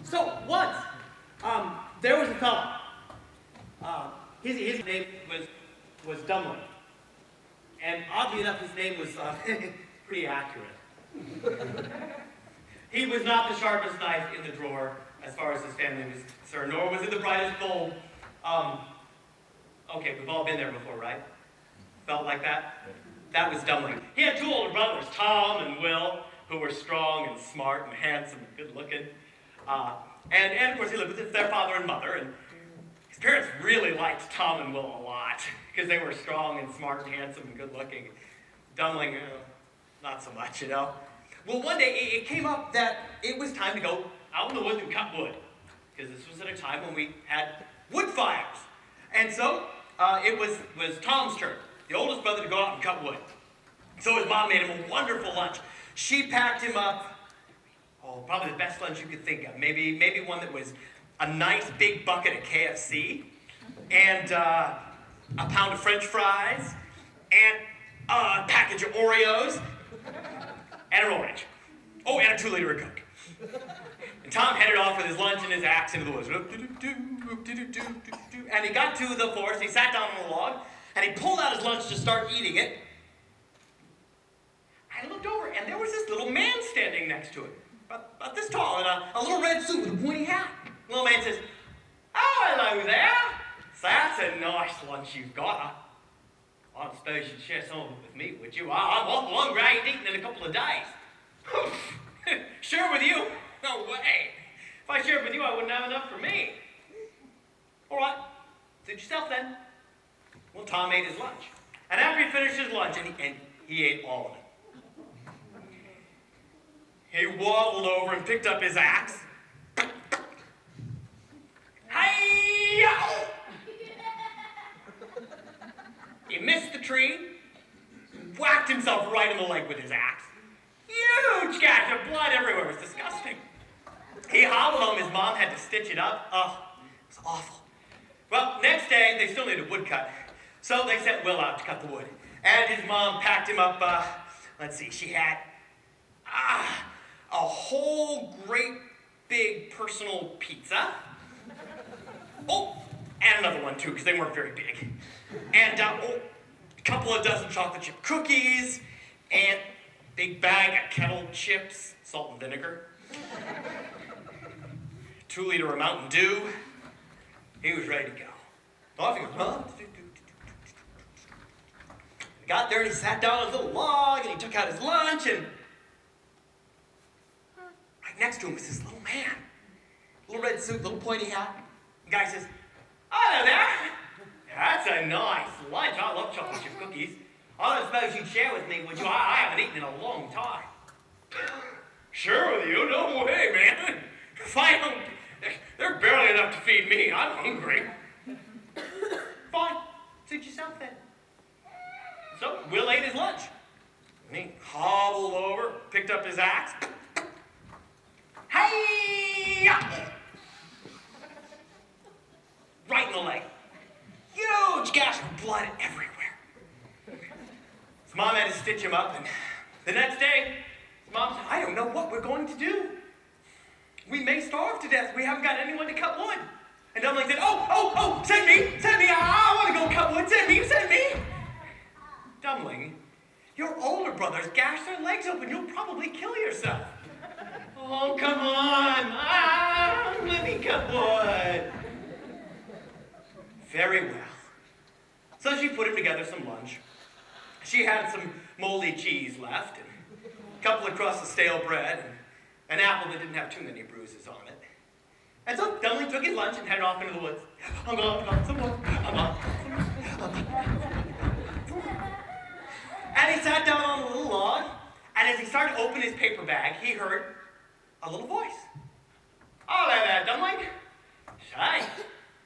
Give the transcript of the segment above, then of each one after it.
So once, there was a fellow. His name was Dummling. And oddly enough, his name was pretty accurate. He was not the sharpest knife in the drawer as far as his family was concerned, nor was it the brightest bulb. Okay, we've all been there before, right? Felt like that? That was Dummling. He had two older brothers, Tom and Will, who were strong and smart and handsome and good looking. And of course he lived with their father and mother, and his parents really liked Tom and Will a lot because they were strong and smart and handsome and good looking. Dummling, not so much, you know. Well, one day it came up that it was time to go out in the woods and cut wood, because this was at a time when we had wood fires. And so it was Tom's turn, the oldest brother, to go out and cut wood. So his mom made him a wonderful lunch. She packed him up, probably the best lunch you could think of. Maybe one that was a nice big bucket of KFC, and a pound of French fries, and a package of Oreos, and an orange. Oh, and a 2-liter of Coke. And Tom headed off with his lunch and his axe into the woods. And he got to the forest, he sat down on a log, and he pulled out his lunch to start eating it. I looked over, and there was this little man standing next to him, about this tall, in a little red suit with a pointy hat. The little man says, "Oh, hello there. So that's a nice lunch you've got. I don't suppose you'd share some of it with me, would you? I'm awful hungry. I ain't eaten in a couple of days." "Share with you? No way. If I shared with you, I wouldn't have enough for me." "All right, suit yourself then." Well, Tom ate his lunch. And after he finished his lunch, and he ate all of it, he waddled over and picked up his axe. Hi-ya! He missed the tree, whacked himself right in the leg with his axe. Huge gash of blood everywhere. It was disgusting. He hobbled home. His mom had to stitch it up. Oh, it was awful. Well, next day, they still needed wood cut. So they sent Will out to cut the wood. And his mom packed him up, let's see, she had a whole great big personal pizza. Oh, and another one too, because they weren't very big. And a couple of dozen chocolate chip cookies, and a big bag of kettle chips, salt and vinegar. 2-liter of Mountain Dew. He was ready to go. Off he goes. He got there and he sat down on his little log and he took out his lunch, and right next to him was this little man. Little red suit, little pointy hat. The guy says, "Hello there. That's a nice lunch. I love chocolate chip cookies. I don't suppose you'd share with me, would you? I haven't eaten in a long time." "Share with you? No way, man. If I don't, they're barely enough to feed me. I'm hungry." "Fine. Suit yourself then." So Will ate his lunch. And he hobbled over, picked up his axe. Hey-ya! Right in the leg. Huge gash of blood everywhere. His mom had to stitch him up, and the next day, his mom said, "I don't know what we're going to do. We may starve to death. We haven't got anyone to cut wood." And Dummling said, oh, send me, I want to go cut wood, send me. "Dummling, your older brothers gashed their legs open. You'll probably kill yourself." "Oh, come on, Mom, let me cut wood." Very well. So she put him together some lunch. She had some moldy cheese left, and a couple of crusts of stale bread, and an apple that didn't have too many bruises on it. And so Dummling took his lunch and headed off into the woods. I'm gone, some more. And he sat down on a little log, and as he started to open his paper bag, he heard a little voice. "Oh, there, Dummling. Say,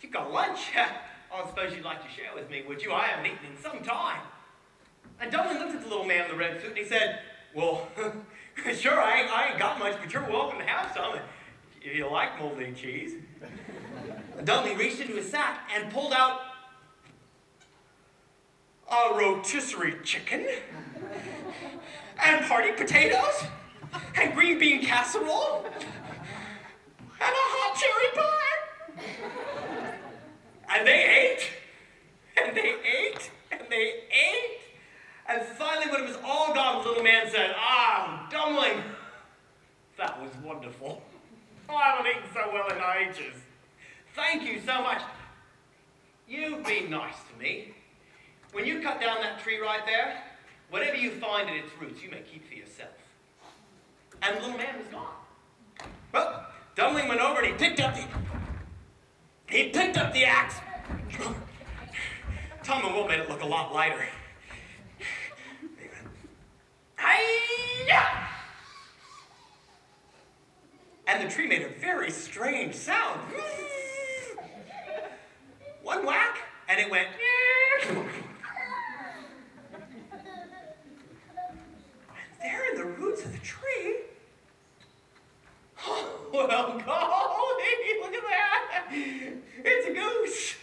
you've got lunch. I don't suppose you'd like to share with me, would you? I haven't eaten in some time." And Dummling looked at the little man in the red suit, and he said, "Well, sure, I ain't got much, but you're welcome to have some if you like moldy cheese." And Dummling reached into his sack and pulled out a rotisserie chicken, and party potatoes, and green bean casserole, and a wonderful. Oh, I haven't eaten so well in ages. Thank you so much. You've been nice to me. When you cut down that tree right there, whatever you find at its roots, you may keep for yourself. And the little man was gone. Well, Dummling went over and he picked up the axe. Tom and Will made it look a lot lighter. Hi-ya! And the tree made a very strange sound. One whack, and it went. And there in the roots of the tree. Oh, well, golly, look at that. It's a goose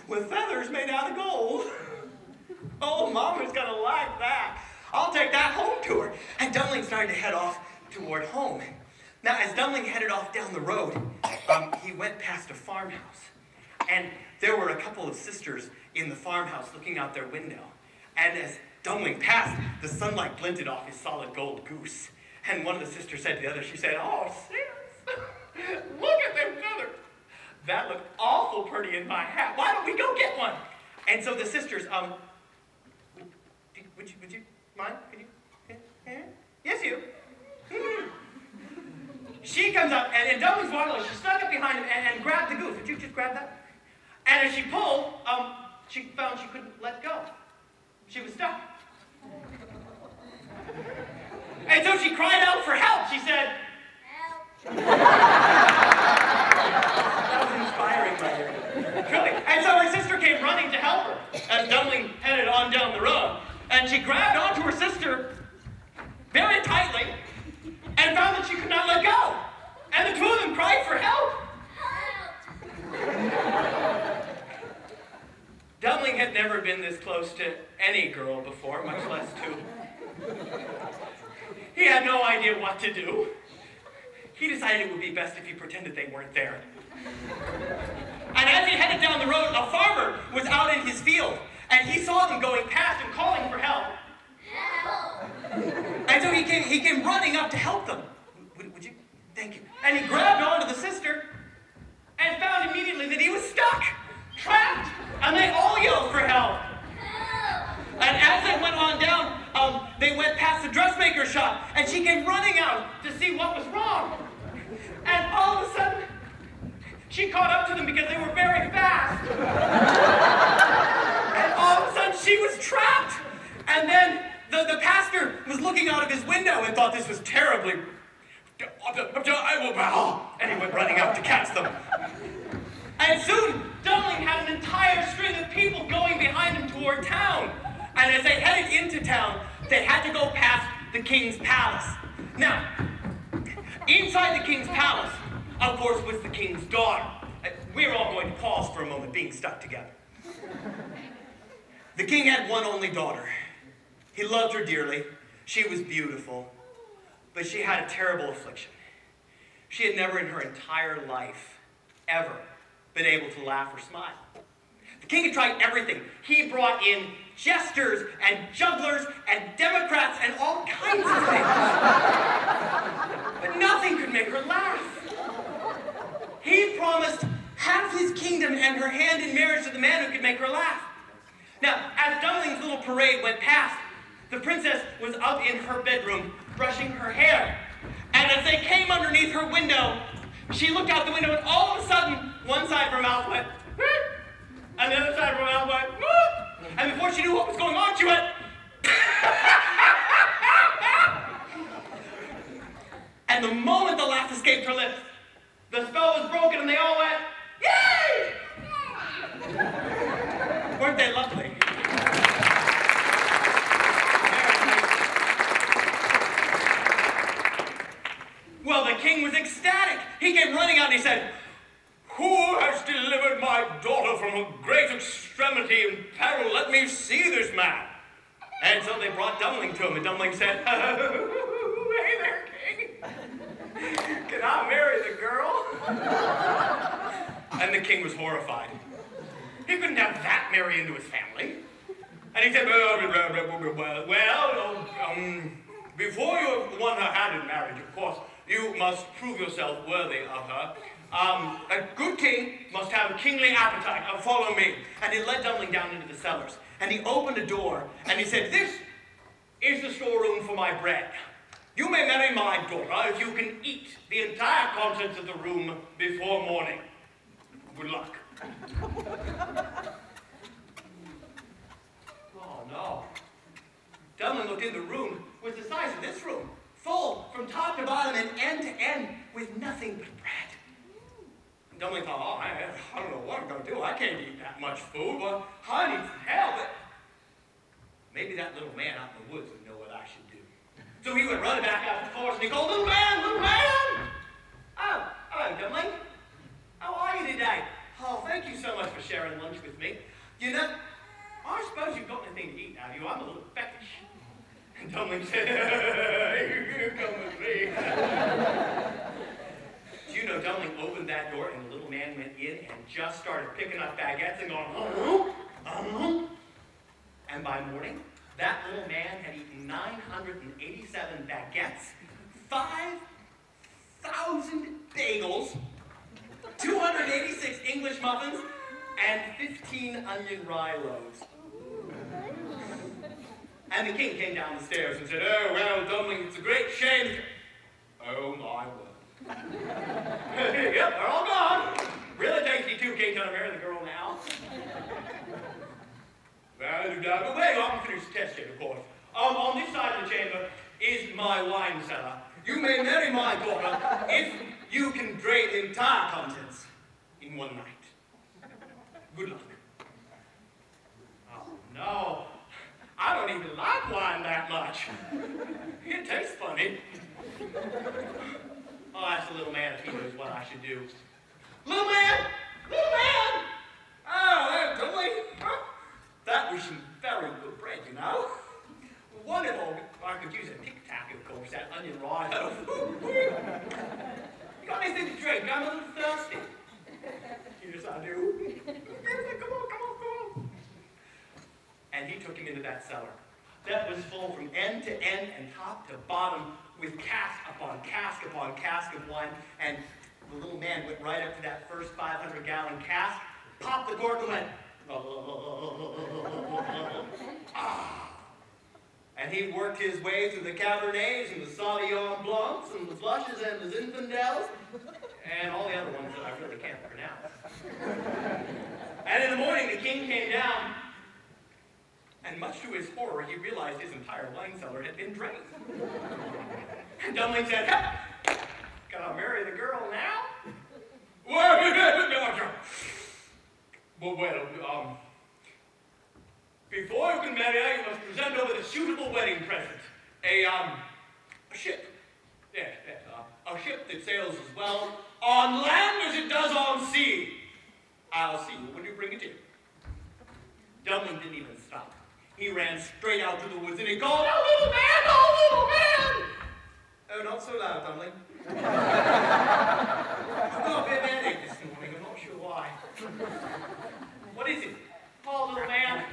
with feathers made out of gold. Oh, Mama's gonna like that. I'll take that home to her. And Dummling started to head off toward home. Now, as Dummling headed off down the road, he went past a farmhouse. And there were a couple of sisters in the farmhouse looking out their window. And as Dummling passed, the sunlight glinted off his solid gold goose. And one of the sisters said to the other, she said, "Oh, sis, look at them feathers. That looked awful pretty in my hat. Why don't we go get one?" And so the sisters, would you mind? Could you? Yes, you. She comes up, and Dumbling's waddling. She snuck up behind him and grabbed the goose. Would you just grab that? And as she pulled, she found she couldn't let go. She was stuck. And so she cried out for help. She said, "Help." That was inspiring, my dear. Truly. And so her sister came running to help her as Dummling headed on down the road. And she grabbed onto her sister very tightly and found that she could not let go. And the two of them cried for help. Dummling had never been this close to any girl before, much less two. He had no idea what to do. He decided it would be best if he pretended they weren't there. And as he headed down the road, a farmer was out in his field, and he saw them going past and calling for help. Help! And so he came running up to help them. Would you? Thank you. And he grabbed onto the sister and found immediately that he was stuck, trapped, and they all yelled for help. And as they went on down, they went past the dressmaker shop, and she came running out to see what was wrong. And all of a sudden, she caught up to them because they were very fast. And all of a sudden, she was trapped. And then the pastor was looking out of his window and thought this was terribly. And he went running out to catch them. And soon, Dummling had an entire string of people going behind him toward town. And as they headed into town, they had to go past the king's palace. Now, inside the king's palace, of course, was the king's daughter. We're all going to pause for a moment, being stuck together. The king had one only daughter. He loved her dearly. She was beautiful. But she had a terrible affliction. She had never in her entire life, ever, been able to laugh or smile. The king had tried everything. He brought in jesters and jugglers and Democrats and all kinds of things. But nothing could make her laugh. He promised half his kingdom and her hand in marriage to the man who could make her laugh. Now, as Dumbling's little parade went past, the princess was up in her bedroom brushing her hair. And as they came underneath her window, she looked out the window and all of a sudden, one side of her mouth went, and the other side of her mouth went, and before she knew what was going on, she went, and the moment the laugh escaped her lips, the spell was broken and they all went, "Yay!" Weren't they lovely? Well, the king was ecstatic. He came running out and he said, "Who has delivered my daughter from a great extremity and peril? Let me see this man." And so they brought Dummling to him, and Dummling said, "Hey there, king. Can I marry the girl?" And the king was horrified. He couldn't have that marry into his family. And he said, well, before you won her hand in marriage, of course, You must prove yourself worthy of her. A good king must have a kingly appetite. Follow me. And he led Dummling down into the cellars. And he opened a door, and he said, this is the storeroom for my bread. You may marry my daughter if you can eat the entire contents of the room before morning. Good luck. Oh, no. Dummling looked in the room, was the size of this room, full from top to bottom and end to end with nothing but bread. And Dummling thought, oh, I don't know what I'm going to do. I can't eat that much food. Well, I need some help. Maybe that little man out in the woods would know what I should do. So he went running back out to the forest and he called, little man, little man! Oh, hello, Dummling. How are you today? Oh, thank you so much for sharing lunch with me. You know, I suppose you've got anything to eat now, you. I'm a little fetish. And Dummling said, you come with me. Do you know, Dummling opened that door and the little man went in and just started picking up baguettes and going, And by morning, that little man had eaten 987 baguettes, 5,000 bagels, 286 English muffins, and 15 onion rye loaves. And the king came down the stairs and said, oh, well, Dummling, it's a great shame. Oh, my word. Yep, they're all gone. Really tasty, too. King, gonna marry the girl now. Well, but wait, I haven't finished the test yet, of course. On this side of the chamber is my wine cellar. You may marry my daughter if you can drain the entire contents in one night. Good luck. Oh, no. I don't even like wine that much. It tastes funny. I'll ask the little man if he knows what I should do. Little man! Little man! Oh, Dummling. That was some very good bread, you know. Wonderful. I could use a tic-tac, of course, that onion rye. You got anything to drink? I'm a little thirsty. Yes, I do. Come on. And he took him into that cellar. That was full from end to end and top to bottom with cask upon cask upon cask of wine. And the little man went right up to that first 500-gallon cask, popped the cork and went, And he worked his way through the Cabernets and the Sauvignon Blancs and the Flushes and the Zinfandels and all the other ones that I really can't pronounce. And in the morning, the king came down, and much to his horror, he realized his entire wine cellar had been drained. And Dummling said, can I marry the girl now? Well, before you can marry her, you must present over the suitable wedding present. A ship. Yes, a ship that sails as well on land as it does on sea. I'll see you when you bring it in. Dummling didn't even stop. He ran straight out to the woods and he called, oh, little man, oh, little man! Oh, not so loud, Dummling. I've got a bit of a headache this morning, I'm not sure why. What is it? Oh, little man,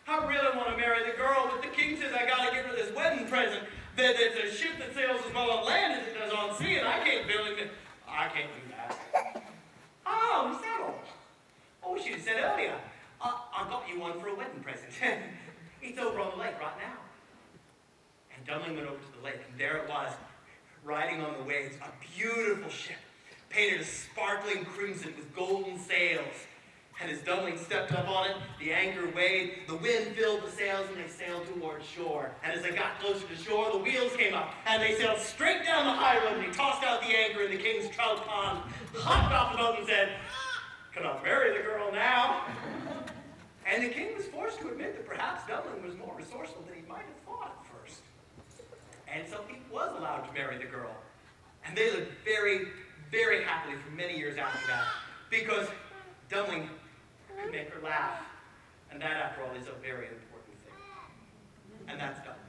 I really want to marry the girl, but the king says I gotta give her this wedding present. That it's a ship that sails as well on land as it does on sea, and I can't build it. I can't do that. Oh, is that all? Oh, we should have said earlier. I got you one for a wedding present. It's over on the lake right now. And Dummling went over to the lake, and there it was, riding on the waves, a beautiful ship, painted a sparkling crimson with golden sails. And as Dummling stepped up on it, the anchor weighed, the wind filled the sails, and they sailed towards shore. And as they got closer to shore, the wheels came up, and they sailed straight down the high road, and he tossed out the anchor in the king's trout pond, hopped off the boat, and said, can I marry the girl now? And the king was forced to admit that perhaps Dummling was more resourceful than he might have thought at first. And so he was allowed to marry the girl. And they lived very, very happily for many years after that, because Dummling could make her laugh. And that, after all, is a very important thing. And that's Dummling.